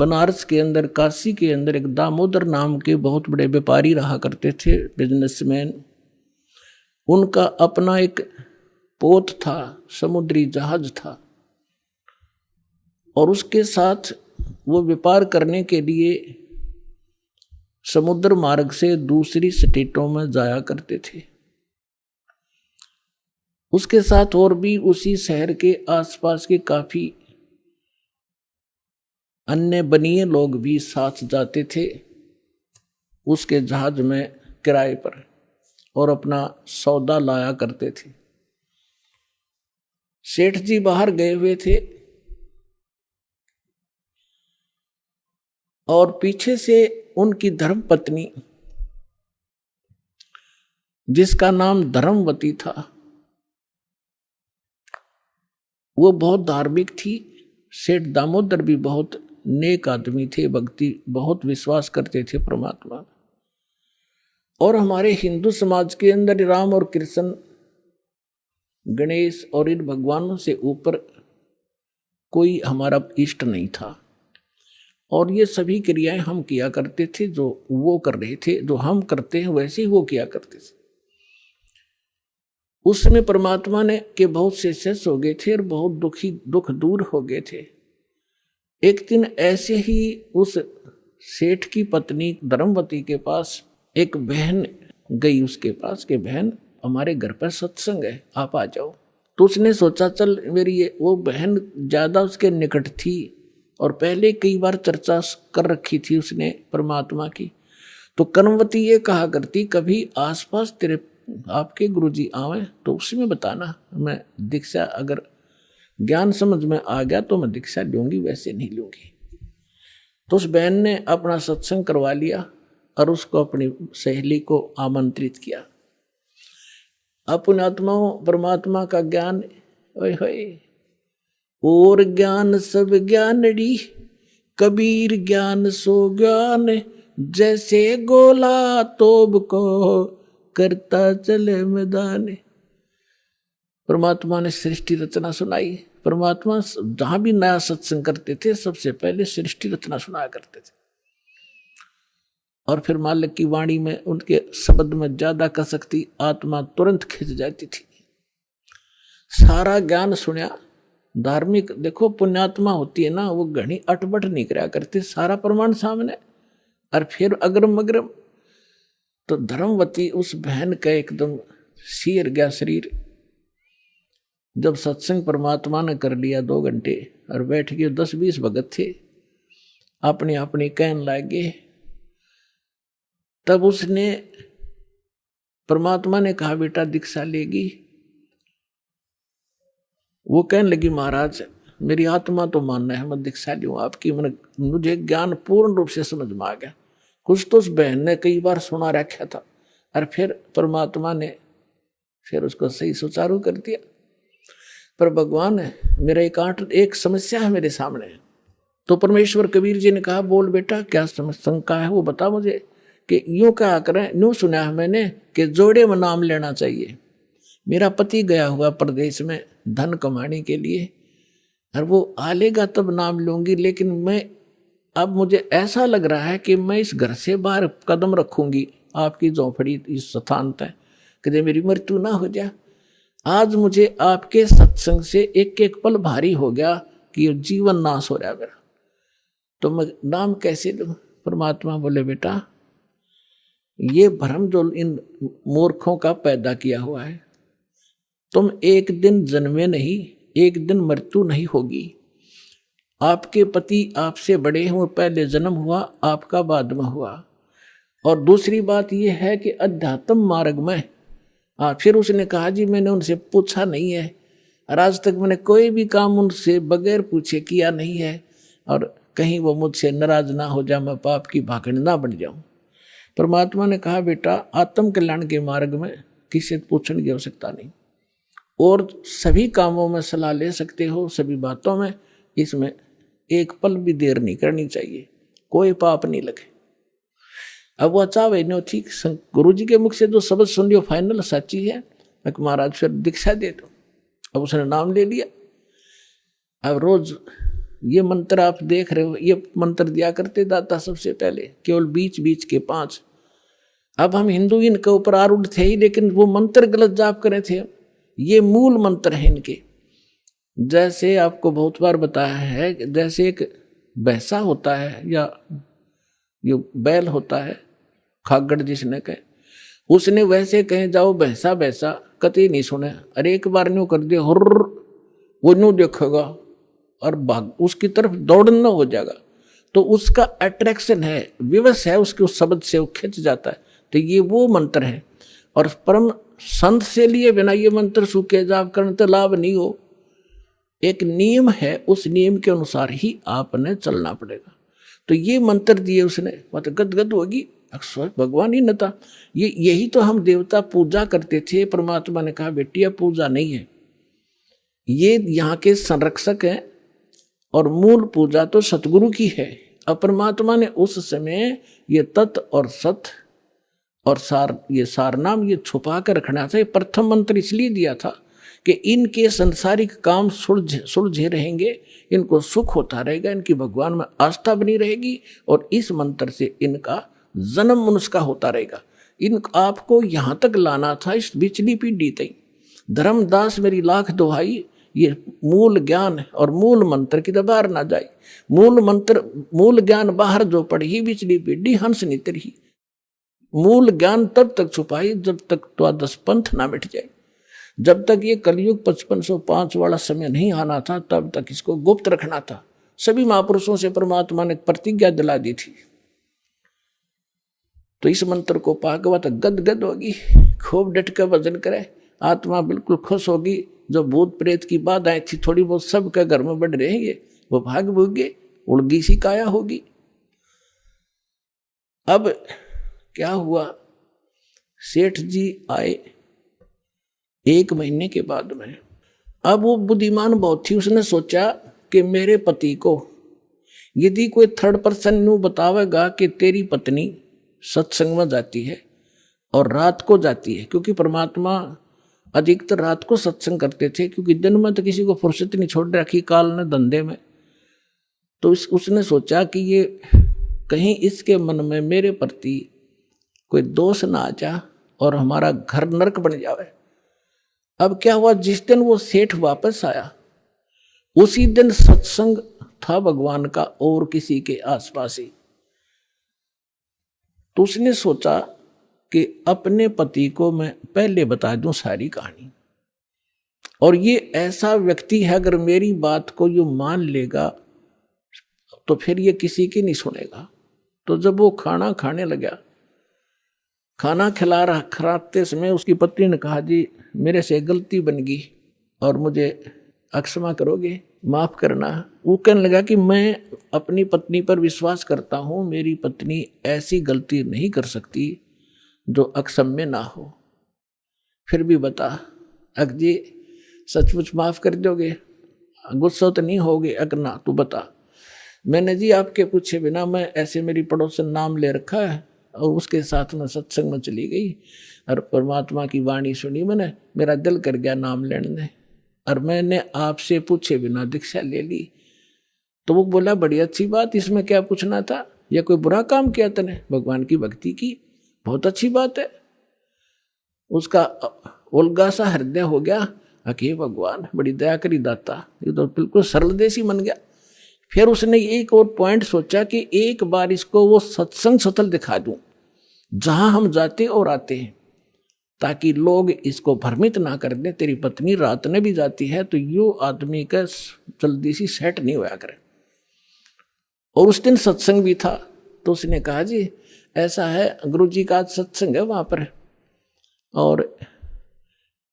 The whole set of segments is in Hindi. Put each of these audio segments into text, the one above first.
बनारस के अंदर, काशी के अंदर एक दामोदर नाम के बहुत बड़े व्यापारी रहा करते थे, बिजनेसमैन। उनका अपना एक पोत था, समुद्री जहाज था, और उसके साथ वो व्यापार करने के लिए समुद्र मार्ग से दूसरी स्टेटों में जाया करते थे। उसके साथ और भी उसी शहर के आसपास के काफी अन्य बनिए लोग भी साथ जाते थे उसके जहाज में किराए पर, और अपना सौदा लाया करते थे। सेठ जी बाहर गए हुए थे और पीछे से उनकी धर्मपत्नी, जिसका नाम धर्मवती था, वो बहुत धार्मिक थी। सेठ दामोदर भी बहुत नेक आदमी थे, भक्ति बहुत विश्वास करते थे परमात्मा। और हमारे हिंदू समाज के अंदर राम और कृष्ण, गणेश और इन भगवानों से ऊपर कोई हमारा इष्ट नहीं था। और ये सभी क्रियाएं हम किया करते थे, जो वो कर रहे थे, जो हम करते हैं वैसे ही वो किया करते थे। उसमें परमात्मा ने के बहुत से शिष्य हो गए थे और बहुत दुख दूर हो गए थे। एक दिन ऐसे ही उस सेठ की पत्नी धर्मवती के पास एक बहन गई, उसके पास कि बहन हमारे घर पर सत्संग है, आप आ जाओ। तो उसने सोचा चल मेरी वो बहन ज्यादा उसके निकट थी और पहले कई बार चर्चा कर रखी थी उसने परमात्मा की। तो कर्मवती ये कहा करती, कभी आसपास तेरे आपके गुरुजी आवे तो उसमें बताना, मैं दीक्षा अगर ज्ञान समझ में आ गया तो मैं दीक्षा लूंगी, वैसे नहीं लूंगी। तो उस बहन ने अपना सत्संग करवा लिया और उसको अपनी सहेली को आमंत्रित किया। अपनात्माओं परमात्मा का ज्ञान, ओए होए, और ज्ञान सब ज्ञानड़ी, कबीर ज्ञान सो ज्ञान, जैसे गोला तोब को करता चले मैदान। परमात्मा ने सृष्टि रचना सुनाई। परमात्मा जहां भी नया सत्संग करते थे सबसे पहले सृष्टि रचना सुनाया करते थे, और फिर मालिक की वाणी में उनके शब्द में ज्यादा कसकती आत्मा तुरंत खिंच जाती थी। सारा ज्ञान सुना। धार्मिक देखो पुण्यात्मा होती है ना, वो घनी अटबट नहीं करा करती, सारा प्रमाण सामने और फिर अग्रम अग्रम। तो धर्मवती उस बहन का एकदम सिर गया शरीर। जब सत्संग परमात्मा ने कर लिया 2 घंटे और बैठ के 10-20 भगत थे अपनी अपनी कहन लागे, तब उसने परमात्मा ने कहा बेटा दीक्षा लेगी। वो कहने लगी महाराज मेरी आत्मा तो मानना है मैं दीक्षा लूं आपकी, मुझे ज्ञान पूर्ण रूप से समझ में आ गया। कुछ तो उस बहन ने कई बार सुना रखा था और फिर परमात्मा ने फिर उसको सही सुचारू कर दिया। पर भगवान है मेरा एक समस्या है मेरे सामने। तो परमेश्वर कबीर जी ने कहा बोल बेटा क्या शंका है वो बता मुझे। कि यूं कहा करें, यूं सुना है मैंने कि जोड़े में नाम लेना चाहिए। मेरा पति गया हुआ प्रदेश में धन कमाने के लिए और वो आ लेगा तब नाम लूंगी, लेकिन मैं अब मुझे ऐसा लग रहा है कि मैं इस घर से बाहर कदम रखूंगी आपकी झोंपड़ी इस स्थान तक कदे मेरी मृत्यु ना हो जाए। आज मुझे आपके सत्संग से एक एक पल भारी हो गया कि ये जीवन नाश हो रहा है मेरा, तो मैं नाम कैसे लूं। परमात्मा बोले बेटा ये भ्रम जो इन मूर्खों का पैदा किया हुआ है, तुम एक दिन जन्मे नहीं, एक दिन मृत्यु नहीं होगी। आपके पति आपसे बड़े हैं, वो पहले जन्म हुआ आपका बाद में हुआ। और दूसरी बात यह है कि अध्यात्म मार्ग में फिर उसने कहा जी मैंने उनसे पूछा नहीं है और आज तक मैंने कोई भी काम उनसे बगैर पूछे किया नहीं है, और कहीं वो मुझसे नाराज ना हो जाए, मैं पाप की भागड़ ना बन जाऊं। परमात्मा ने कहा बेटा आत्म कल्याण के मार्ग में किसी से पूछने की आवश्यकता नहीं, और सभी कामों में सलाह ले सकते हो, सभी बातों में। इसमें एक पल भी देर नहीं करनी चाहिए, कोई पाप नहीं लगे। अब वो चाहे नो ठीक गुरु जी के मुख से जो शब्द सुन लियो फाइनल सच्ची है, मैं महाराज फिर दीक्षा दे दो। अब उसने नाम ले लिया। अब रोज ये मंत्र आप देख रहे हो, ये मंत्र दिया करते दाता सबसे पहले, केवल बीच बीच के 5। अब हम हिंदू इनके ऊपर आरूढ़ थे ही, लेकिन वो मंत्र गलत जाप करे थे। ये मूल मंत्र है इनके। जैसे आपको बहुत बार बताया है, जैसे एक भैंसा होता है या जो बैल होता है, खागड़ जिसने कहे, उसने वैसे कहे जाओ भैंसा भैंसा, कतई नहीं सुने। अरे एक बार न्यू कर दिया हुर्र, वो न्यू देखेगा और भाग उसकी तरफ दौड़ना हो जाएगा। तो उसका अट्रैक्शन है, विवश है उसके उस शब्द से, वो खिंच जाता है। तो ये वो मंत्र है। और परम संत से लिए बिना ये मंत्र सूखे जाप करने तो लाभ नहीं हो। एक नियम है, उस नियम के अनुसार ही आपने चलना पड़ेगा। तो ये मंत्र दिए उसने, मतलब गदगद होगी, अक्सर भगवान ही न था। यही तो हम देवता पूजा करते थे। परमात्मा ने कहा बेटी यह पूजा नहीं है, ये यहाँ के संरक्षक हैं और मूल पूजा तो सतगुरु की है। अब परमात्मा ने उस समय ये तत् और सत और सार, ये सार नाम ये छुपा कर रखना था। ये प्रथम मंत्र इसलिए दिया था कि इनके संसारिक काम सुलझे रहेंगे, इनको सुख होता रहेगा, इनकी भगवान में आस्था बनी रहेगी और इस मंत्र से इनका जन्म मनुष्य का होता रहेगा। इन आपको यहाँ तक लाना था, इस बिचली पीढ़ी तक। धर्मदास मेरी लाख दुहाई, ये मूल ज्ञान और मूल मंत्र की बाहर ना जाए। मूल मंत्र मूल ज्ञान बाहर जो पढ़ी, बिचली पीढ़ी हंस नितर ही। मूल ज्ञान तब तक छुपाई जब तक द्वादश पंथ ना मिट जाए। जब तक ये कलयुग 5505 वाला समय नहीं आना था, तब तक इसको गुप्त रखना था। सभी महापुरुषों से परमात्मा ने प्रतिज्ञा दिला दी थी। तो इस मंत्र को पाकवा तो गदगद होगी, खूब डट कर भजन करे, आत्मा बिल्कुल खुश होगी। जो भूत प्रेत की बाधाएं थी थोड़ी बहुत सबके घर में बढ़ रहेंगे, वो भाग भूगे, उड़गी सी काया होगी। अब क्या हुआ, सेठ जी आए 1 महीने के बाद में। अब वो बुद्धिमान बहुत थी, उसने सोचा कि मेरे पति को यदि कोई थर्ड पर्सन न्यू बतावेगा कि तेरी पत्नी सत्संग में जाती है और रात को जाती है, क्योंकि परमात्मा अधिकतर रात को सत्संग करते थे, क्योंकि दिन में तो किसी को फुर्सत नहीं छोड़ रखी काल ने धंधे में। तो उसने सोचा कि ये कहीं इसके मन में मेरे प्रति कोई दोष ना आ जा और हमारा घर नरक बन जावे। अब क्या हुआ, जिस दिन वो सेठ वापस आया उसी दिन सत्संग था भगवान का और किसी के आसपास ही। तो उसने सोचा कि अपने पति को मैं पहले बता दूं सारी कहानी, और ये ऐसा व्यक्ति है अगर मेरी बात को ये मान लेगा तो फिर ये किसी की नहीं सुनेगा। तो जब वो खाना खाने लगा, खाना खिलाते समय उसकी पत्नी ने कहा जी मेरे से गलती बन गई और मुझे क्षमा करोगे, माफ करना। वो कहने लगा कि मैं अपनी पत्नी पर विश्वास करता हूँ, मेरी पत्नी ऐसी गलती नहीं कर सकती जो अक्षम्य ना हो। फिर भी बता अक जी सचमुच माफ कर दोगे, गुस्सा तो नहीं होगे? अक ना तू बता। मैंने जी आपके पूछे बिना मैं ऐसे मेरी पड़ोसन नाम ले रखा है और उसके साथ में सत्संग में चली गई और परमात्मा की वाणी सुनी मैंने, मेरा दिल कर गया नाम लेने और मैंने आपसे पूछे बिना दीक्षा ले ली। तो वो बोला बड़ी अच्छी बात, इसमें क्या पूछना था, या कोई बुरा काम किया तने? भगवान की भक्ति की, बहुत अच्छी बात है। उसका उल्गा सा हृदय हो गया, अके भगवान बड़ी दया करी दाता, ये तो बिल्कुल सरल देसी बन गया। फिर उसने एक और पॉइंट सोचा कि एक बार इसको वो सत्संग स्थल दिखा दूं जहां हम जाते और आते हैं, ताकि लोग इसको भ्रमित ना कर दें तेरी पत्नी रात में भी जाती है, तो यो आदमी का जल्दी सी सेट नहीं होया करे। और उस दिन सत्संग भी था। तो उसने कहा जी ऐसा है, गुरुजी का आज सत्संग है वहां पर और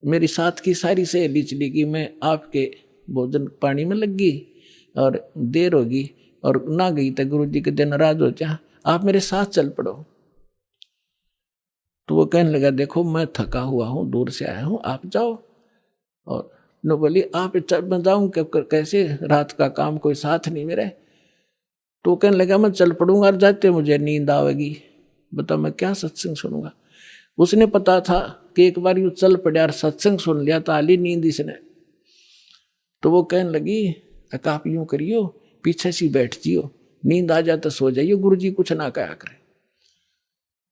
मेरी साथ की सारी सहेली चली गई, मैं आपके भोजन पानी में लग गई और देर होगी और ना गई तो गुरुजी के दिन नाराज हो जा, आप मेरे साथ चल पड़ो। तो वो कहने लगा देखो मैं थका हुआ हूँ, दूर से आया हूँ, आप जाओ। और नो बोली आप मैं जाऊँ कैसे, रात का काम कोई साथ नहीं मेरे। तो कहने लगा मैं चल पड़ूंगा और जाते मुझे नींद आवेगी, बताओ मैं क्या सत्संग सुनूंगा। उसने पता था कि एक बार यूँ चल पड़ा और सत्संग सुन लिया तो आली नींद इसने। तो वो कहने लगी आप यूँ करियो, पीछे सी बैठ जियो, नींद आ जाए तो सो जाइए, गुरुजी कुछ ना कहा करे।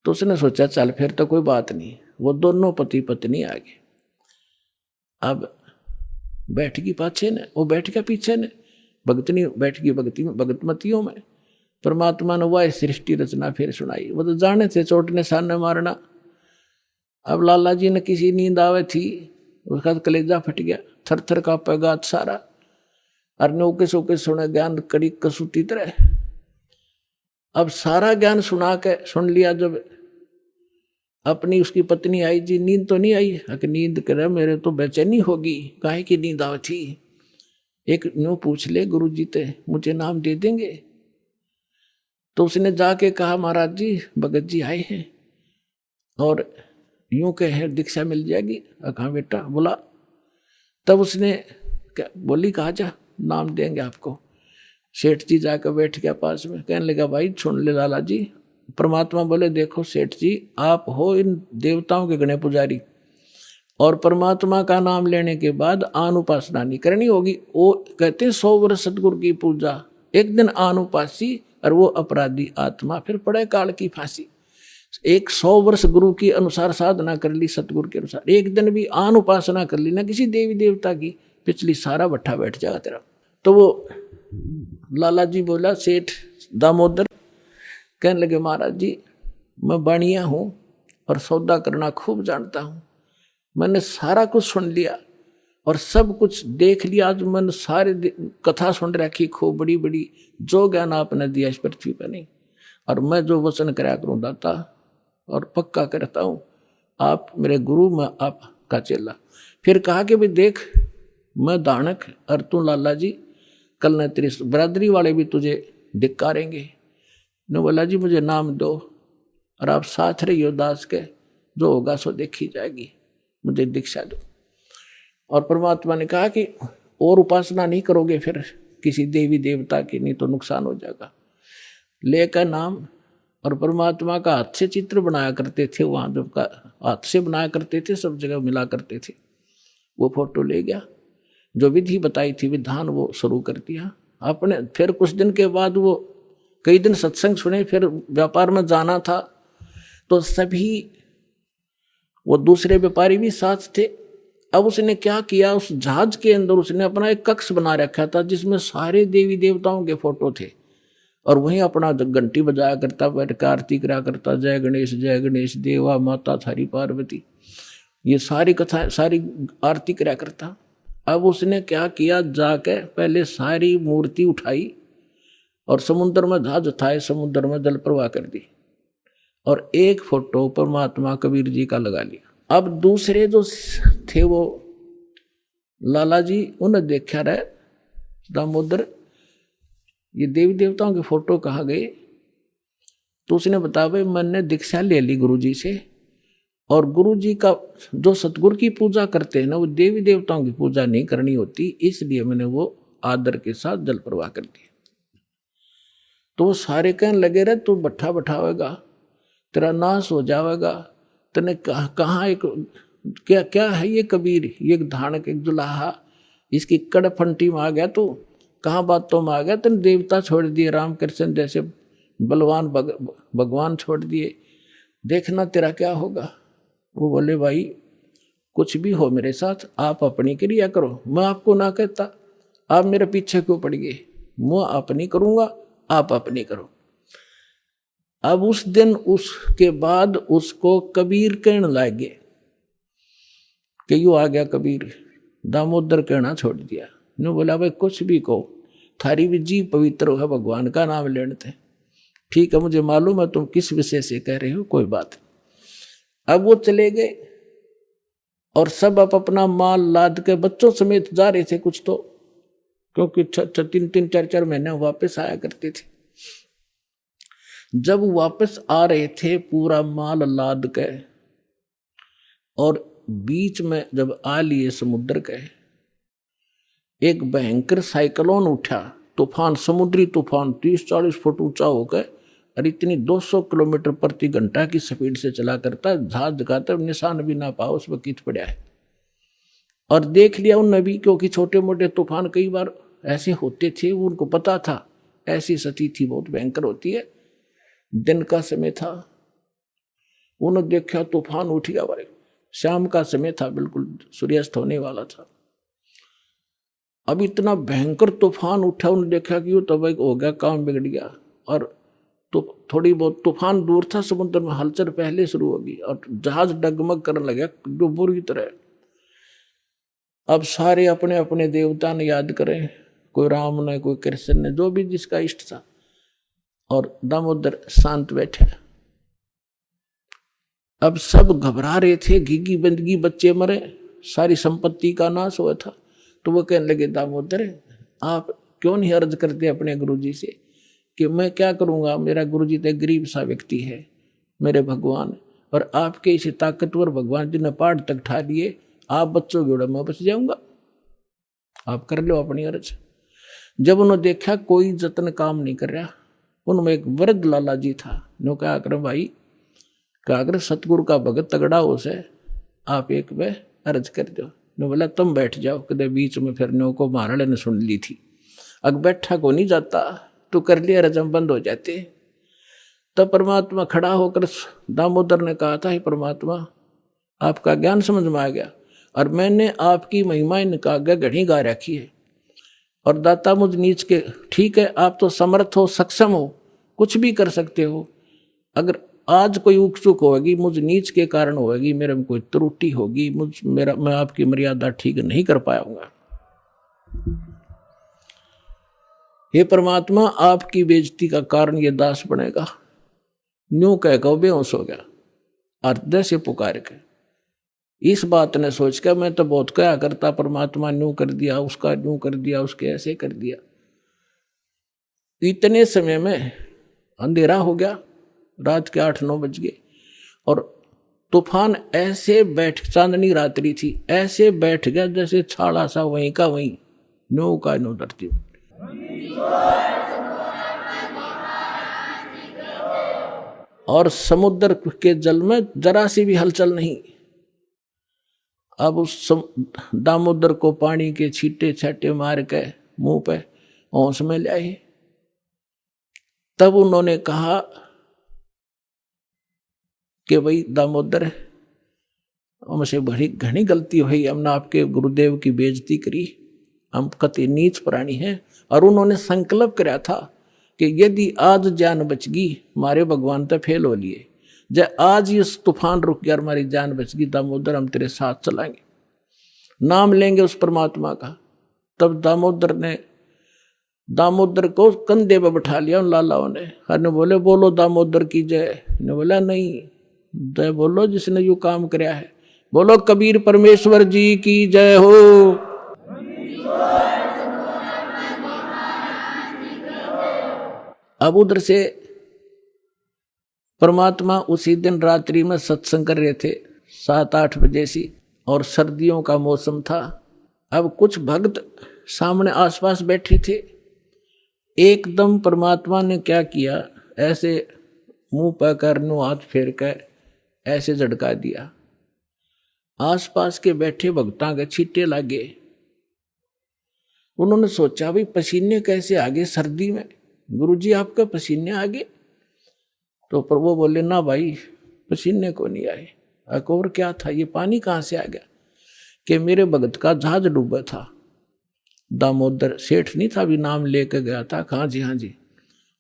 तो उसने सोचा चल फिर तो कोई बात नहीं। वो दोनों पति पत्नी आ गए। अब बैठ गई पाछे ने, वो बैठ गया पीछे ने, भगतनी बैठ गई भगतमतियों में। परमात्मा ने वह सृष्टि रचना फिर सुनाई। वो तो जाने थे चोट ने सामने मारना। अब लाला जी ने किसी नींद आवे थी, उसका कलेजा फट गया, थर थर कांपे गात सारा। और नौके सोके सुने ज्ञान कड़ी कसूती तरह। अब सारा ज्ञान सुन लिया। जब अपनी उसकी पत्नी आई, जी नींद तो नहीं आई? कि नींद करे मेरे तो बेचैनी होगी, काहे की नींद आवे थी? एक न्यू पूछ ले गुरु जी ते, मुझे नाम दे देंगे? तो उसने जाके कहा महाराज जी भगत जी आए हैं और यूं कहे दीक्षा मिल जाएगी। कहा बेटा बोला। तब उसने बोली कहा जा नाम देंगे आपको। सेठ जी जाकर बैठ गया पास में, कहने लगा भाई सुन ले लाला जी। परमात्मा बोले देखो सेठ जी, आप हो इन देवताओं के गणे पुजारी, और परमात्मा का नाम लेने के बाद आन उपासना नहीं करनी होगी। वो कहते हैं 100 वर्ष सतगुरु की पूजा, एक दिन आन उपासी और वो अपराधी आत्मा फिर पड़े काल की फांसी। 100 वर्ष गुरु की अनुसार साधना कर ली, सतगुरु के अनुसार, एक दिन भी आन उपासना कर ली ना किसी देवी देवता की, पिछली सारा भट्ठा बैठ जाएगा तेरा। तो वो लाला जी बोला सेठ दामोदर, कहने लगे महाराज जी मैं बाणिया हूँ और सौदा करना खूब जानता हूँ। मैंने सारा कुछ सुन लिया और सब कुछ देख लिया। आज मैंने सारे कथा सुन रखी खूब बड़ी बड़ी, जो ज्ञान आपने दिया इस पृथ्वी पर नहीं। और मैं जो वचन कराया करूँ दाता, और पक्का करता हूँ आप मेरे गुरु, मैं आपका चेला। फिर कहा कि भाई देख मैं दानक और तू लाला जी, कल न तेरी बरादरी वाले भी तुझे धिक्कारेंगे। ने बोला जी मुझे नाम दो और आप साथ रहियो दास के, जो होगा सो देखी जाएगी, मुझे दीक्षा दो। और परमात्मा ने कहा कि और उपासना नहीं करोगे फिर किसी देवी देवता की, नहीं तो नुकसान हो जाएगा। लेकर नाम, और परमात्मा का हाथ से चित्र बनाया करते थे, वहाँ जब का हाथ से बनाया करते थे, सब जगह मिला करते थे। वो फोटो ले गया, जो विधि बताई थी विधान वो शुरू कर दिया आपने। फिर कुछ दिन के बाद वो कई दिन सत्संग सुने, फिर व्यापार में जाना था तो सभी वो दूसरे व्यापारी भी साथ थे। अब उसने क्या किया, उस जहाज के अंदर उसने अपना एक कक्ष बना रखा था जिसमें सारे देवी देवताओं के फोटो थे, और वहीं अपना घंटी बजाया करता, बैठ कर आरती करा करता, जय गणेश देवा माता थारी पार्वती, ये सारी कथा सारी आरती करा करता। अब उसने क्या किया, जाके पहले सारी मूर्ति उठाई और समुद्र में जहाज उठाए, समुद्र में जल प्रवाह कर दी, और एक फोटो परमात्मा कबीर जी का लगा लिया। अब दूसरे जो थे वो लाला जी, उन्हें देखा रहे दामोदर ये देवी देवताओं के फोटो कहाँ गए? तो उसने बताया भाई मैंने दीक्षा ले ली गुरु जी से, और गुरु जी का जो सतगुरु की पूजा करते हैं ना, वो देवी देवताओं की पूजा नहीं करनी होती, इसलिए मैंने वो आदर के साथ जल प्रवाह कर दिया। तो वो सारे कहने लगे रहे तू बट्ठा बैठावेगा, तेरा नाश हो जाएगा, तने कहाँ एक क्या क्या है ये कबीर, ये धानक एक दुल्हा, इसकी कड़ फंटी में आ गया, तो कहाँ बातों में आ गया, तेने देवता छोड़ दिए, रामकृष्ण जैसे बलवान भगवान छोड़ दिए, देखना तेरा क्या होगा। वो बोले भाई कुछ भी हो मेरे साथ, आप अपनी क्रिया करो, मैं आपको ना कहता, आप मेरे पीछे क्यों पड़ गए, मैं अपनी करूँगा, आप अपनी करो। अब उस दिन उसके बाद उसको कबीर कहने लगे कि यू आ गया कबीर, दामोदर कहना छोड़ दिया। ने बोला भाई कुछ भी कहो, थारी भी जी पवित्र है, भगवान का नाम लेने थे, ठीक है मुझे मालूम है तुम किस विषय से कह रहे हो, कोई बात नहीं। अब वो चले गए और सब अपना माल लाद के बच्चों समेत जा रहे थे कुछ तो, क्योंकि 3-3 4-4 महीने वापस आया करते थे। जब वापस आ रहे थे पूरा माल लाद के, और बीच में जब आ लिए समुद्र के, एक भयंकर साइक्लोन उठा, तूफान, समुद्री तूफान 30-40 फुट ऊंचा होकर, और इतनी 200 किलोमीटर प्रति घंटा की स्पीड से चला करता, जहाज का तब निशान भी ना पाओ उस पर कित पड़ा है। और देख लिया उन नबी, क्योंकि छोटे मोटे तूफान कई बार ऐसे होते थे, उनको पता था ऐसी सती थी बहुत भयंकर होती है। दिन का समय था, उन्होंने देखा तूफान उठ गया भाई। शाम का समय था, बिल्कुल सूर्यास्त होने वाला था। अब इतना भयंकर तूफान उठा, उन्होंने देखा कि वो तो भाई हो गया, काम बिगड़ गया। और तो थोड़ी बहुत तूफान दूर था, समुद्र में हलचल पहले शुरू होगी और जहाज डगमग करने लगा जो बुरी तरह। अब सारे अपने अपने देवता ने याद करें, कोई राम ने, कोई कृष्ण ने, जो भी जिसका इष्ट था। और दामोदर शांत बैठे। अब सब घबरा रहे थे, घिघी बंदगी, बच्चे मरे, सारी संपत्ति का नाश हुआ था। तो वो कहने लगे, दामोदर आप क्यों नहीं अर्ज करते अपने गुरुजी से कि मैं क्या करूंगा, मेरा गुरुजी तो गरीब सा व्यक्ति है, मेरे भगवान, और आपके इसे ताकतवर भगवान जी ने पहाड़ तक ठा लिए, आप बच्चों के उड़ा मैं बच जाऊंगा, आप कर लो अपनी अर्ज। जब उन्होंने देखा कोई जतन काम नहीं कर रहा, उनमें एक वृद्ध लाला जी था। नो क्या कर भाई, क्या कर सतगुरु का भगत तगड़ा हो से, आप एक वे अर्ज कर दो। ने बोला तुम बैठ जाओ, कदे बीच में फिर नो को महाराज ने सुन ली थी, अग बैठा को नहीं जाता, तो कर लिया रजम बंद हो जाते। तब परमात्मा खड़ा होकर दामोदर ने कहा था, हे परमात्मा आपका ज्ञान समझ में आ गया और मैंने आपकी महिमा इनका आगे घड़ी गा रखी है। और दाता मुझ नीच के, ठीक है आप तो समर्थ हो, सक्षम हो, कुछ भी कर सकते हो, अगर आज कोई उक चुक होगी मुझ नीच के कारण होगी, मेरे में कोई त्रुटि होगी, मैं आपकी मर्यादा ठीक नहीं कर पाऊंगा। हे परमात्मा आपकी बेइज्जती का कारण ये दास बनेगा। न्यू कहकर बेहोश हो गया, हृदय से पुकार के। इस बात ने सोच कर मैं तो बहुत क्या करता, परमात्मा न्यू कर दिया, उसका न्यू कर दिया, उसके ऐसे कर दिया। इतने समय में अंधेरा हो गया, रात के 8-9 बज गए और तूफान ऐसे बैठ, चांदनी रात्रि थी, ऐसे बैठ गया जैसे छाड़ा सा वहीं का वहीं, नो का नो धरती। और समुद्र के जल में जरा सी भी हलचल नहीं। अब उस दामोदर को पानी के छींटे छाटे मार के मुंह पे होश में ले आए। तब उन्होंने कहा कि भाई दामोदर हमसे बड़ी घनी गलती हुई, हमने आपके गुरुदेव की बेइज्जती करी, हम कति नीच प्राणी हैं। और उन्होंने संकल्प कराया था कि यदि आज जान बच गई, हमारे भगवान तो फेल हो लिए, जब आज इस तूफान रुक गया, हमारी जान बच गई, दामोदर हम तेरे साथ चलाएंगे, नाम लेंगे उस परमात्मा का। तब दामोदर को कंधे पे बैठा लिया उन लालाओं ने। हर ने बोले बोलो दामोदर की जय। ने बोला नहीं, जय बोलो जिसने यू काम कराया है, बोलो कबीर परमेश्वर जी की जय हो। अब उधर से परमात्मा उसी दिन रात्रि में सत्संग कर रहे थे 7-8 बजे सी, और सर्दियों का मौसम था। अब कुछ भक्त सामने आसपास बैठे थे। एकदम परमात्मा ने क्या किया, ऐसे मुंह पर करनो हाथ फेर कर ऐसे झटका दिया, आसपास के बैठे भक्तां के छींटे लागे। उन्होंने सोचा भाई पसीने कैसे आगे सर्दी में, गुरुजी आपका पसीने आगे? तो पर वो बोले ना भाई पसीने को नहीं आए। और क्या था, ये पानी कहाँ से आ गया? कि मेरे भगत का जहाज डूबा था, दामोदर सेठ नहीं था, अभी नाम लेके गया था, हाँ जी,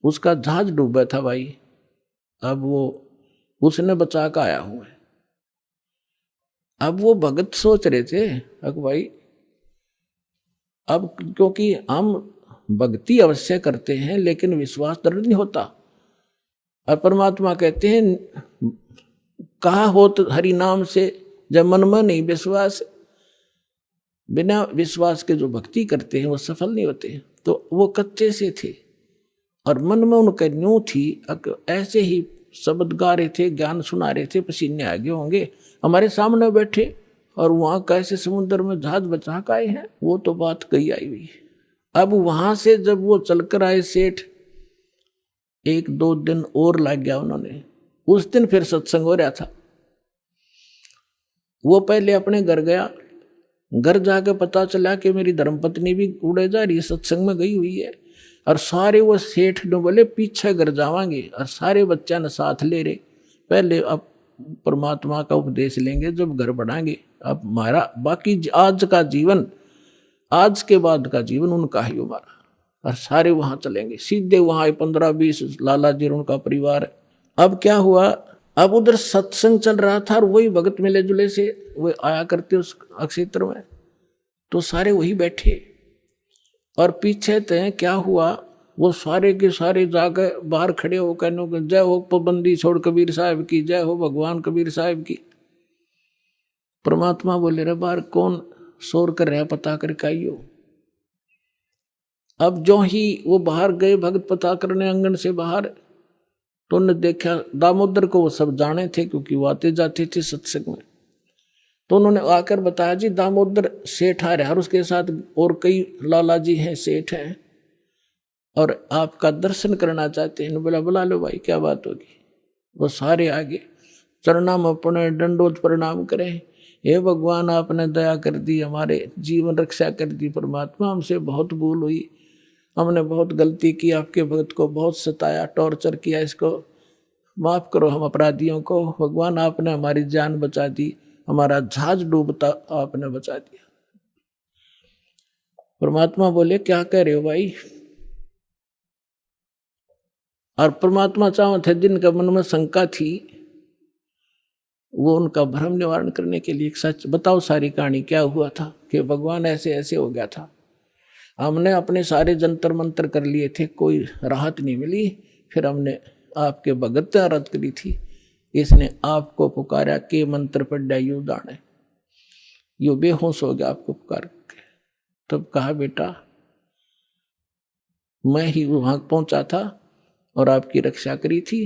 उसका जहाज डूबा था भाई, अब वो उसने बचा कर आया हूं। अब वो भगत सोच रहे थे अब भाई, अब क्योंकि हम भक्ति अवश्य करते हैं लेकिन विश्वास दृढ़ नहीं होता। और परमात्मा कहते हैं कहा हो तो हरि नाम से, जब मन में नहीं विश्वास, बिना विश्वास के जो भक्ति करते हैं वो सफल नहीं होते। तो वो कच्चे से थे और मन में उनका न्यू थी, ऐसे ही शब्द गा रहे थे, ज्ञान सुना रहे थे, पसीने आगे होंगे, हमारे सामने बैठे और वहां कैसे समुद्र में जहाज बचा के आए हैं, वो तो बात कही आई हुई। अब वहां से जब वो चलकर आए सेठ, 1-2 दिन और लग गया उन्होंने। उस दिन फिर सत्संग हो रहा था। वो पहले अपने घर गया, घर जाके पता चला कि मेरी धर्मपत्नी भी उड़े जा रही है, सत्संग में गई हुई है। और सारे वो सेठ ने बोले पीछे घर जावांगे, और सारे बच्चा ने साथ ले रहे। पहले अब परमात्मा का उपदेश लेंगे जब घर बढ़ाएंगे। अब हमारा बाकी आज का जीवन, आज के बाद का जीवन उनका ही हमारा। और सारे वहां चलेंगे, सीधे वहां 15-20 लाला जी और उनका परिवार है। अब क्या हुआ, अब उधर सत्संग चल रहा था और वही भगत मिले जुले से वो आया करते उस क्षेत्र में, तो सारे वही बैठे। और पीछे तय क्या हुआ, वो सारे के सारे जाकर बाहर खड़े हो कहने जय हो पाबंदी छोड़ कबीर साहब की, जय हो भगवान कबीर साहब की। परमात्मा बोले रे बाहर कौन शोर कर रहा, पता करके आइयो। अब जो ही वो बाहर गए भगत पता करने आंगन से बाहर, तो उन्होंने देखा दामोदर को, वो सब जाने थे क्योंकि वो आते जाते थे सत्संग में। तो उन्होंने आकर बताया जी दामोदर सेठ आ रहा है और उसके साथ और कई लाला जी हैं, सेठ हैं, और आपका दर्शन करना चाहते हैं। बोला बुला लो भाई, क्या बात होगी। वो सारे आगे चरणा में अपने दंडोत प्रणाम करें, हे भगवान आपने दया कर दी, हमारे जीवन रक्षा कर दी। परमात्मा हमसे बहुत भूल हुई, हमने बहुत गलती की, आपके भक्त को बहुत सताया, टॉर्चर किया, इसको माफ करो हम अपराधियों को। भगवान आपने हमारी जान बचा दी, हमारा जहाज डूबता आपने बचा दिया। परमात्मा बोले क्या कह रहे हो भाई। और परमात्मा चाहो थे जिनका मन में शंका थी, वो उनका भ्रम निवारण करने के लिए सच बताओ सारी कहानी क्या हुआ था, कि भगवान ऐसे ऐसे हो गया था। हमने अपने सारे जंतर मंतर कर लिए थे, कोई राहत नहीं मिली। फिर हमने आपके भगत आराध करी थी, इसने आपको पुकारा के मंत्र पढ़ा यू दाने, यू बेहोश हो गया आपको पुकार के। तब कहा बेटा मैं ही वहां पहुंचा था और आपकी रक्षा करी थी,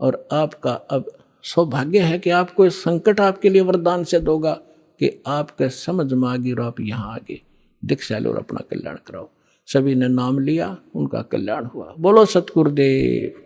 और आपका अब सौभाग्य है कि आपको इस संकट आपके लिए वरदान से दोगा कि आपके समझ में आ गई और आप यहाँ आगे दीक्षा लो और अपना कल्याण कराओ। सभी ने नाम लिया, उनका कल्याण हुआ। बोलो सतगुरुदेव।